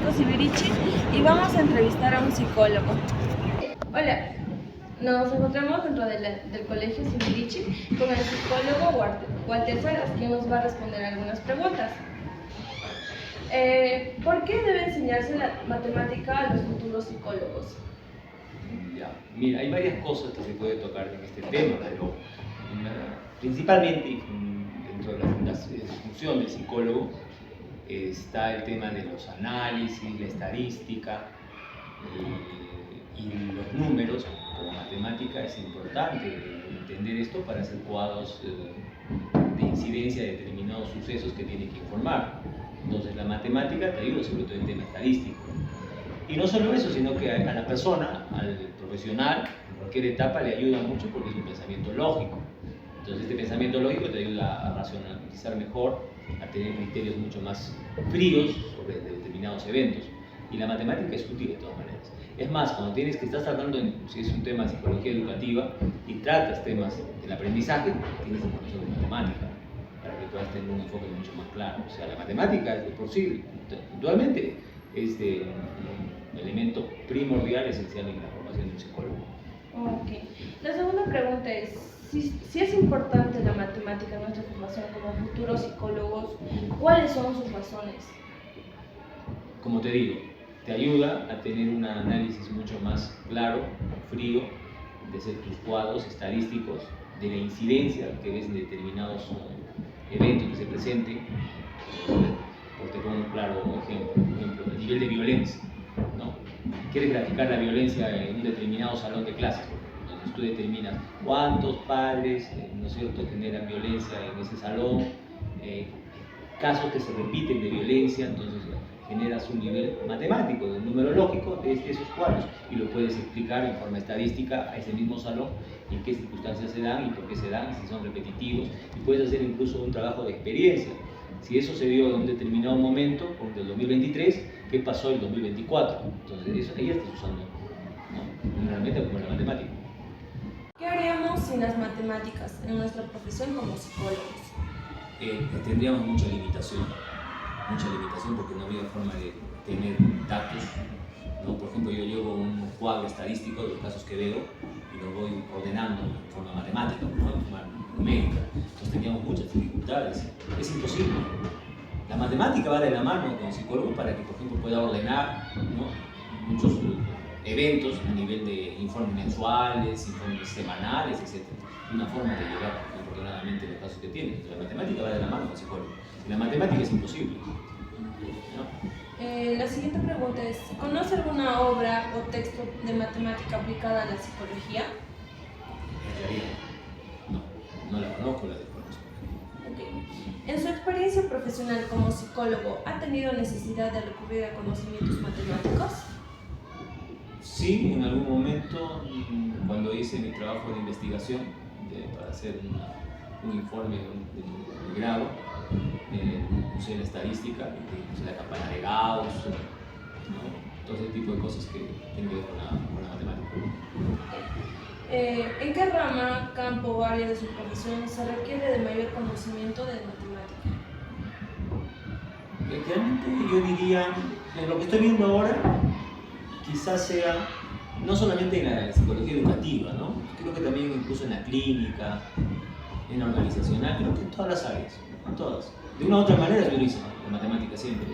Francisco Sibirichi y vamos a entrevistar a un psicólogo. Hola, nos encontramos dentro del Colegio Sibirichi con el psicólogo Walter Salas, quien nos va a responder algunas preguntas. ¿Por qué debe enseñarse la matemática a los futuros psicólogos? Ya, mira, hay varias cosas que se puede tocar en este tema, pero principalmente dentro de la función del psicólogo está el tema de los análisis, la estadística y los números. Como matemática es importante entender esto para hacer cuadros de incidencia de determinados sucesos que tienen que informar. Entonces la matemática te ayuda sobre todo en tema estadístico. Y no solo eso, sino que a la persona, al profesional, en cualquier etapa le ayuda mucho porque es un pensamiento lógico. Entonces este pensamiento lógico te ayuda a racionalizar mejor, a tener criterios mucho más fríos sobre determinados eventos. Y la matemática es útil de todas maneras. Es más, cuando estás tratando, si es un tema de psicología educativa y tratas temas del aprendizaje, tienes información de matemática para que puedas tener un enfoque mucho más claro. O sea, la matemática de por sí, actualmente, es un elemento primordial, esencial en la formación de un psicólogo. Ok. La segunda pregunta es, si es importante la matemática en nuestra formación como futuros psicólogos, ¿cuáles son sus razones? Como te digo, te ayuda a tener un análisis mucho más claro, frío, de hacer tus cuadros estadísticos, de la incidencia que ves en determinados eventos que se presenten. Te pongo un claro ejemplo, el nivel de violencia, ¿no? Quieres graficar la violencia en un determinado salón de clases, entonces tú determinas cuántos padres, ¿no es cierto?, generan violencia en ese salón, casos que se repiten de violencia, entonces generas un nivel matemático, un número lógico de esos cuadros y lo puedes explicar en forma estadística a ese mismo salón, en qué circunstancias se dan y por qué se dan, si son repetitivos, y puedes hacer incluso un trabajo de experiencia. Si eso se dio en un determinado momento, como del 2023, ¿qué pasó en el 2024? Entonces, eso ahí estás usando, ¿no?, una herramienta como la matemática. ¿Qué haríamos sin las matemáticas en nuestra profesión como psicólogos? Tendríamos mucha limitación porque no habría forma de tener datos, ¿no? Por ejemplo, yo llevo un cuadro estadístico de los casos que veo y lo voy ordenando en forma matemática, ¿no?, en forma numérica. Entonces teníamos muchas dificultades. Es imposible. La matemática va de la mano con el psicólogo para que, por ejemplo, pueda ordenar, ¿no?, muchos eventos a nivel de informes mensuales, informes semanales, etc. Una forma de llevar afortunadamente los casos que tiene. La matemática va de la mano con el psicólogo. La matemática es imposible, ¿no? La siguiente pregunta es, ¿conoce alguna obra o texto de matemática aplicada a la psicología? En realidad, no la conozco, la desconozco. Okay. En su experiencia profesional como psicólogo, ¿ha tenido necesidad de recurrir a conocimientos matemáticos? Sí, en algún momento, cuando hice mi trabajo de investigación para hacer un informe de grado, usé la estadística, usé la campana de Gauss, ¿no?, todo ese tipo de cosas que tienen que ver con la matemática. ¿En qué rama, campo o área de su profesión se requiere de mayor conocimiento de matemática? Realmente yo diría, en lo que estoy viendo ahora, quizás sea no solamente en la psicología educativa, ¿no?, creo que también incluso en la clínica, en la organizacional, creo que en todas las áreas, en todas. De una u otra manera se utiliza la matemática siempre.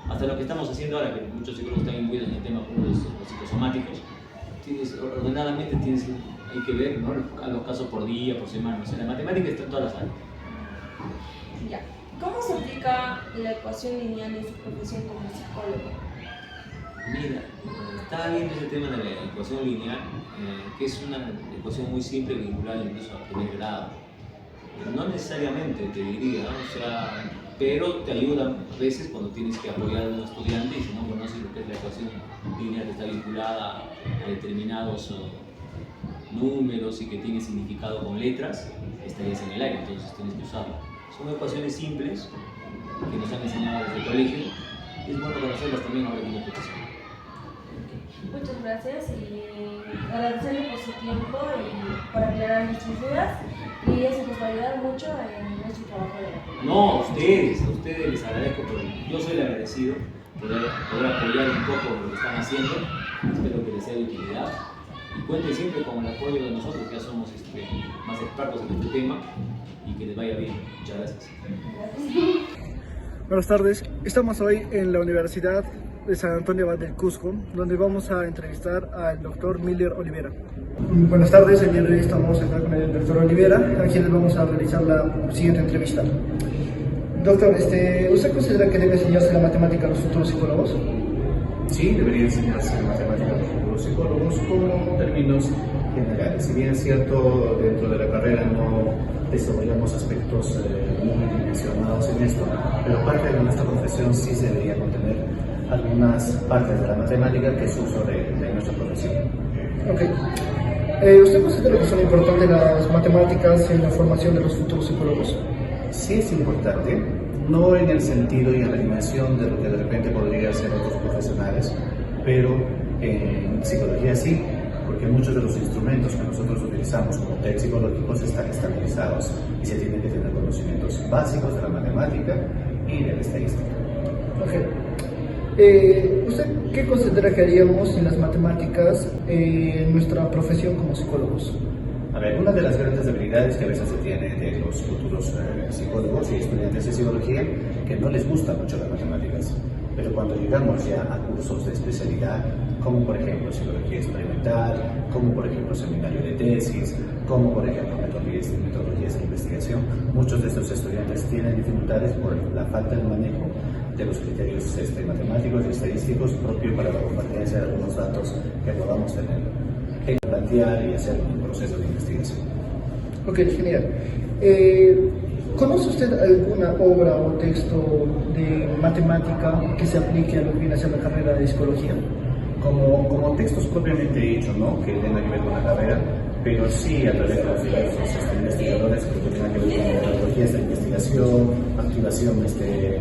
Hasta lo que estamos haciendo ahora, que muchos psicólogos están imbuidos en el tema de los psicosomáticos, ordenadamente hay que ver, ¿no?, los casos por día, por semana. O sea, la matemática está en todas las áreas. Ya. ¿Cómo se aplica la ecuación lineal en su profesión como psicólogo? Mira, estaba viendo ese tema de la ecuación lineal, que es una ecuación muy simple, vinculada incluso a primer grado. No necesariamente, te diría, ¿no?, o sea, pero te ayuda a veces cuando tienes que apoyar a un estudiante y si no conoces lo que es la ecuación lineal que está vinculada a determinados números y que tiene significado con letras, estarías en el aire, entonces tienes que usarla. Son ecuaciones simples que nos han enseñado desde el colegio y es bueno conocerlas también ahora como profesor. Muchas gracias y agradecerle por su tiempo y por aclarar nuestras dudas, y eso nos va a ayudar mucho en nuestro trabajo de la. No, a ustedes les agradezco, porque yo soy el agradecido poder apoyar un poco lo que están haciendo. Espero que les sea de utilidad y cuenten siempre con el apoyo de nosotros, que ya somos más expertos en este tema, y que les vaya bien. Muchas gracias. Buenas tardes, estamos hoy en la Universidad de San Antonio Abad del Cusco, donde vamos a entrevistar al doctor Miller Olivera. Buenas tardes, el día de hoy estamos acá con el doctor Olivera, a quien les vamos a realizar la siguiente entrevista. Doctor, ¿usted considera que debe enseñarse la matemática a los futuros psicólogos? Sí, debería enseñarse matemáticas a los futuros psicólogos como términos generales. Si bien es cierto, dentro de la carrera no desarrollamos aspectos muy dimensionados en esto, pero parte de nuestra profesión sí se debería contener algunas partes de la matemática que es uso de nuestra profesión. Ok. ¿Usted considera que son importantes las matemáticas en la formación de los futuros psicólogos? Sí es importante, no en el sentido y en la dimensión de lo que de repente podrían ser otros profesionales, pero en psicología sí, porque muchos de los instrumentos que nosotros utilizamos como test psicológicos están estandarizados y se tienen que tener conocimientos básicos de la matemática y de la estadística. Ok. ¿Usted qué considera que haríamos sin las matemáticas en nuestra profesión como psicólogos? A ver, una de las grandes debilidades que a veces se tiene de los futuros psicólogos y estudiantes de psicología, que no les gusta mucho las matemáticas, pero cuando llegamos ya a cursos de especialidad, como por ejemplo psicología experimental, como por ejemplo seminario de tesis, como por ejemplo metodologías de investigación, muchos de estos estudiantes tienen dificultades por la falta de manejo de los criterios matemáticos y estadísticos propios para la convergencia de algunos datos que podamos tener, plantear y hacer un proceso de investigación. Ok, genial. ¿Conoce usted alguna obra o texto de matemática que se aplique a lo que viene a ser la carrera de psicología? Como textos propiamente dicho, ¿no? Que tengan que ver con la carrera, pero sí a través de los diversos investigadores que tengan que ver con metodologías de investigación, activación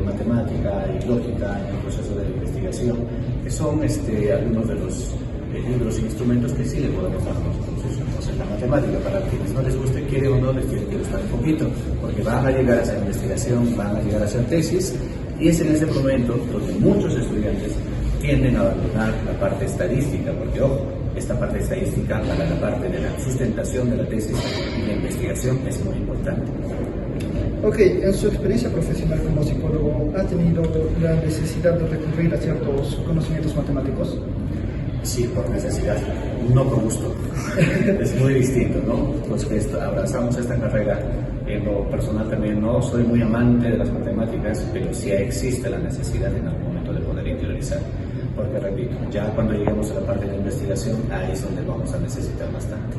matemática y lógica en el proceso de la investigación, que son algunos de los libros e instrumentos que sí le podemos dar a nosotros. Entonces, la matemática, para quienes no les guste, quiere o no, les tiene que gustar un poquito, porque van a llegar a hacer investigación, van a llegar a hacer tesis, y es en ese momento donde muchos estudiantes tienden a abandonar la parte estadística, porque ojo, esta parte estadística para la parte de la sustentación de la tesis y la investigación es muy importante. Ok, en su experiencia profesional como psicólogo, ¿ha tenido la necesidad de recurrir a ciertos conocimientos matemáticos? Sí, por necesidad, no por gusto. Es muy distinto, ¿no? Los que abrazamos esta carrera, en lo personal también no soy muy amante de las matemáticas, pero sí existe la necesidad en algún momento de poder interiorizar. Porque repito, ya cuando lleguemos a la parte de investigación, ahí es donde vamos a necesitar bastante.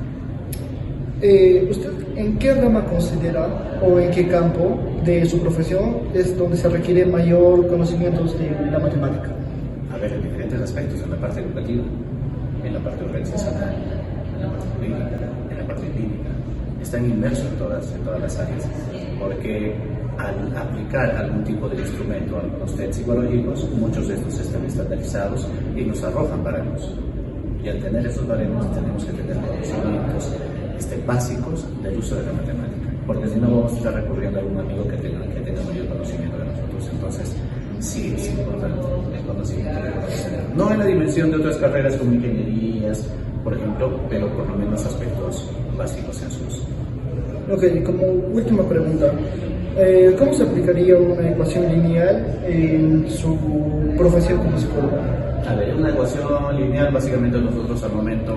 ¿Usted en qué rama considera o en qué campo de su profesión es donde se requiere mayor conocimientos de la matemática? A ver, en diferentes aspectos, en la parte educativa, en la parte organizacional, en la parte jurídica, en la parte clínica. Están inmersos en todas las áreas, porque al aplicar algún tipo de instrumento, algunos test psicológicos, muchos de estos están estandarizados y nos arrojan baremos. Y al tener esos baremos tenemos que tener conocimientos básicos del uso de la matemática, porque si no vamos a estar recurriendo a algún amigo que tenga mayor conocimiento de nosotros. Entonces, sí es importante el conocimiento que podemos tener. No en la dimensión de otras carreras como ingenierías, por ejemplo, pero por lo menos aspectos básicos en su uso. Ok, como última pregunta, ¿cómo se aplicaría una ecuación lineal en su profesión como psicólogo? A ver, una ecuación lineal básicamente nosotros al momento,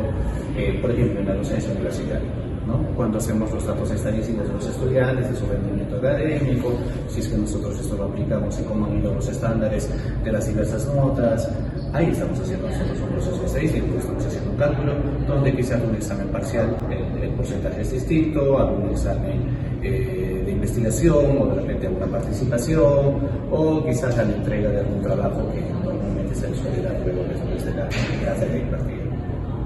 por ejemplo, en la docencia universitaria, ¿no? Cuando hacemos los datos estadísticos de los estudiantes, de su rendimiento académico, si es que nosotros esto lo aplicamos y cómo han ido los estándares de las diversas notas, ahí estamos haciendo nosotros un proceso estadístico, estamos haciendo un cálculo donde quizás un examen parcial, el porcentaje es distinto, algún examen de investigación o de repente alguna participación o quizás la entrega de algún trabajo que normalmente se suele dar luego después de la clase de impartir.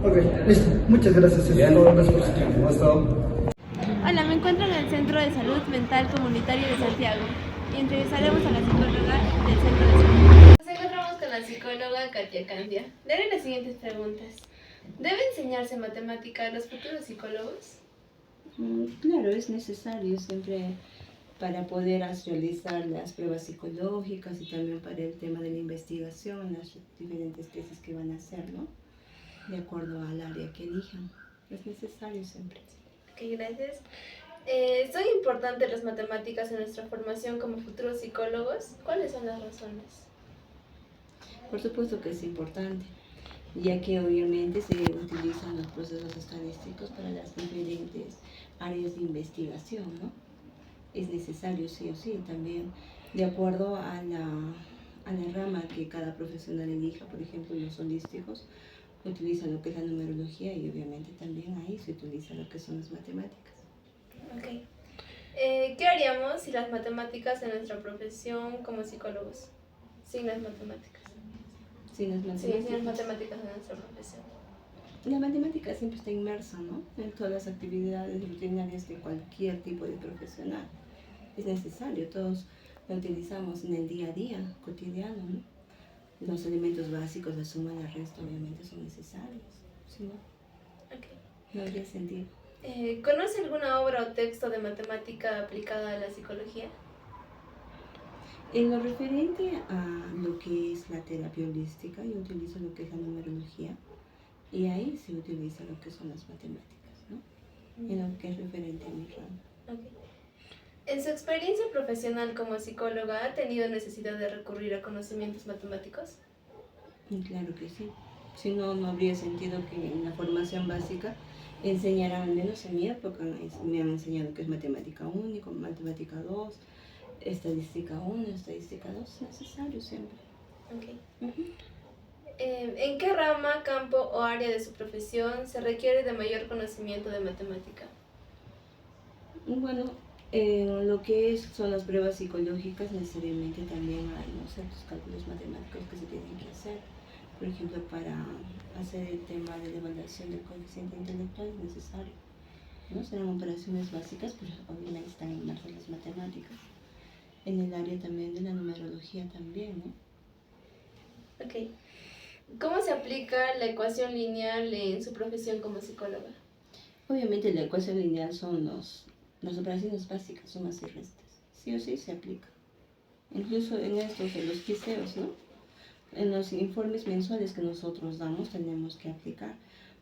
Ok, listo. Muchas gracias. Bien, Gracias. un gusto. Hola, me encuentro en el Centro de Salud Mental Comunitario de Santiago y entrevistaremos a la psicóloga del Centro de Salud. Nos encontramos con la psicóloga Katia Candia. Le haré las siguientes preguntas. ¿Debe enseñarse matemática a los futuros psicólogos? Claro, es necesario siempre para poder realizar las pruebas psicológicas y también para el tema de la investigación, las diferentes tesis que van a hacer, ¿no? De acuerdo al área que elijan. Es necesario siempre. Ok, gracias. ¿Son importantes las matemáticas en nuestra formación como futuros psicólogos? ¿Cuáles son las razones? Por supuesto que es importante, ya que obviamente se utilizan los procesos estadísticos para las diferentes áreas de investigación, ¿no? Es necesario sí o sí, también de acuerdo a la rama que cada profesional elija. Por ejemplo, los holísticos utilizan lo que es la numerología y obviamente también ahí se utiliza lo que son las matemáticas. Ok. ¿Qué haríamos si las matemáticas en nuestra profesión como psicólogos? Sin las matemáticas. Sin las Sí, matemáticas. sin las matemáticas en nuestra profesión. La matemática siempre está inmersa, ¿no? En todas las actividades rutinarias de cualquier tipo de profesional. Es necesario, todos lo utilizamos en el día a día, cotidiano, ¿no? Los elementos básicos, la suma, la resta, obviamente son necesarios. Si no, Ok. no habría sentido. ¿Conoce alguna obra o texto de matemática aplicada a la psicología? En lo referente a lo que es la terapia holística, yo utilizo lo que es la numerología y ahí se utiliza lo que son las matemáticas, ¿no? En lo que es referente a mi ramo. Ok. ¿En su experiencia profesional como psicóloga ha tenido necesidad de recurrir a conocimientos matemáticos? Y claro que sí. Si no, no habría sentido que en la formación básica enseñaran, al menos en mi época, me han enseñado que es matemática 1, matemática 2, estadística 1, estadística 2, es necesario siempre. Ok. ¿En qué rama, campo o área de su profesión se requiere de mayor conocimiento de matemática? Bueno, lo que son las pruebas psicológicas, necesariamente también hay, ¿no?, ciertos cálculos matemáticos que se tienen que hacer. Por ejemplo, para hacer el tema de la evaluación del coeficiente intelectual es necesario, ¿no? Serán operaciones básicas, pero obviamente están inmersas las matemáticas. En el área también de la numerología también, ¿no? Ok. ¿Cómo se aplica la ecuación lineal en su profesión como psicóloga? Obviamente la ecuación lineal son las operaciones básicas, sumas y restas. Sí o sí se aplica. Incluso en los quiseos, ¿no? En los informes mensuales que nosotros damos tenemos que aplicar,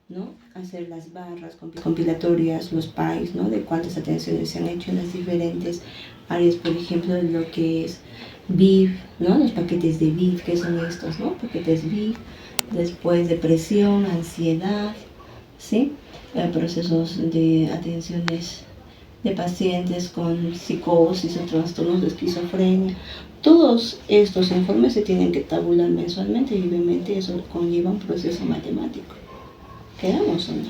¿no? Hacer las barras compilatorias, los PAIs, ¿no? De cuántas atenciones se han hecho en las diferentes áreas, por ejemplo, de lo que es BIV, ¿no? Los paquetes de BIV, ¿qué son estos, no? Paquetes BIV, después depresión, ansiedad, ¿sí? Procesos de atenciones de pacientes con psicosis o trastornos de esquizofrenia. Todos estos informes se tienen que tabular mensualmente y obviamente eso conlleva un proceso matemático. ¿Quedamos o no?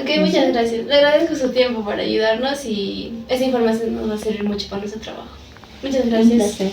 Ok, muchas gracias. Le agradezco su tiempo para ayudarnos y esa información nos va a servir mucho para nuestro trabajo. Muchas gracias. Un placer.